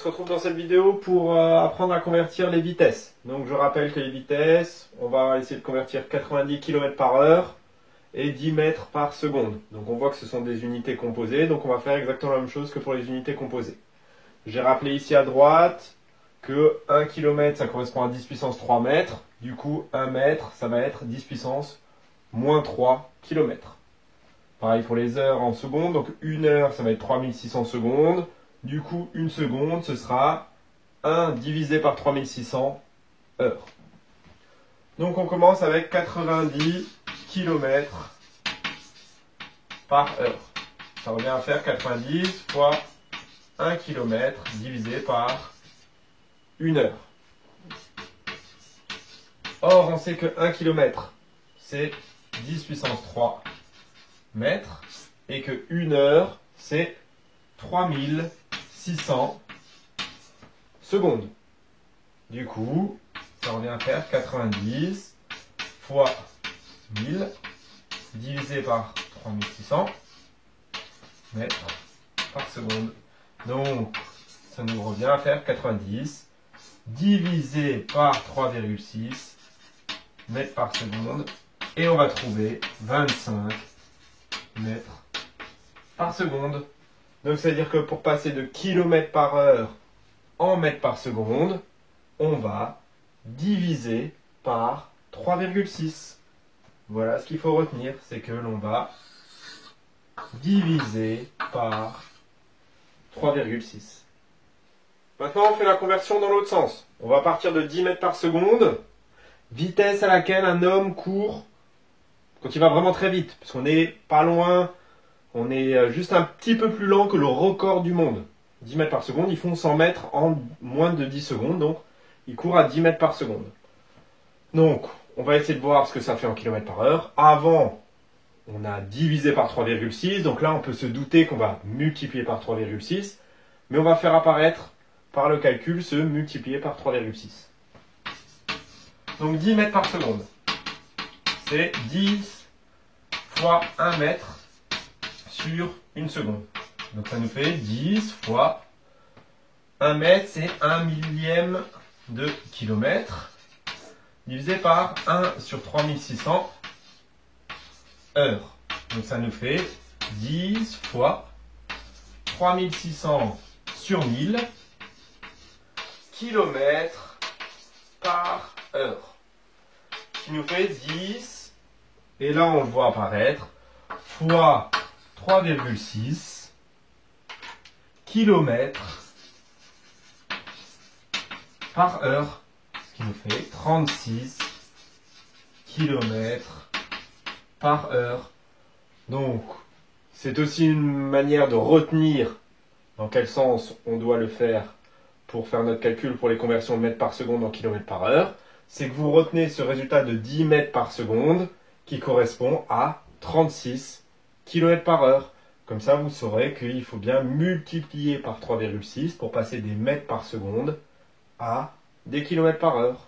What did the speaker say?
se retrouve dans cette vidéo pour apprendre à convertir les vitesses. Donc je rappelle que les vitesses, on va essayer de convertir 90 km par heure et 10 mètres par seconde. Donc on voit que ce sont des unités composées, donc on va faire exactement la même chose que pour les unités composées. J'ai rappelé ici à droite que 1 km ça correspond à 10 puissance 3 mètres. Du coup 1 mètre ça va être 10 puissance moins 3 km. Pareil pour les heures en secondes, donc 1 heure ça va être 3600 secondes. Du coup, 1 seconde, ce sera 1 divisé par 3600 heures. Donc on commence avec 90 km par heure. Ça revient à faire 90 fois 1 km divisé par 1 heure. Or, on sait que 1 km, c'est 10 puissance 3 mètres, et que 1 heure, c'est 3600 secondes. Du coup, ça revient à faire 90 fois 1000 divisé par 3600 mètres par seconde. Donc, ça nous revient à faire 90 divisé par 3,6 mètres par seconde. Et on va trouver 25 mètres par seconde. Donc, c'est-à-dire que pour passer de km par heure en mètres par seconde, on va diviser par 3,6. Voilà ce qu'il faut retenir, c'est que l'on va diviser par 3,6. Maintenant, on fait la conversion dans l'autre sens. On va partir de 10 mètres par seconde, vitesse à laquelle un homme court quand il va vraiment très vite, parce qu'on n'est pas loin. On est juste un petit peu plus lent que le record du monde. 10 mètres par seconde, ils font 100 mètres en moins de 10 secondes, donc ils courent à 10 mètres par seconde. Donc, on va essayer de voir ce que ça fait en kilomètres par heure. Avant, on a divisé par 3,6, donc là on peut se douter qu'on va multiplier par 3,6, mais on va faire apparaître par le calcul ce multiplier par 3,6. Donc 10 mètres par seconde, c'est 10 fois 1 mètre sur 1 seconde. Donc ça nous fait 10 fois 1 mètre, c'est 1 millième de kilomètre, divisé par 1 sur 3600 heures. Donc ça nous fait 10 fois 3600 sur 1000 kilomètres par heure. Ce qui nous fait 10, et là on le voit apparaître, fois 3,6 km par heure, ce qui nous fait 36 km par heure. Donc, c'est aussi une manière de retenir dans quel sens on doit le faire pour faire notre calcul pour les conversions de mètres par seconde en kilomètres par heure. C'est que vous retenez ce résultat de 10 mètres par seconde qui correspond à 36 km par heure. Comme ça, vous saurez qu'il faut bien multiplier par 3,6 pour passer des mètres par seconde à des kilomètres par heure.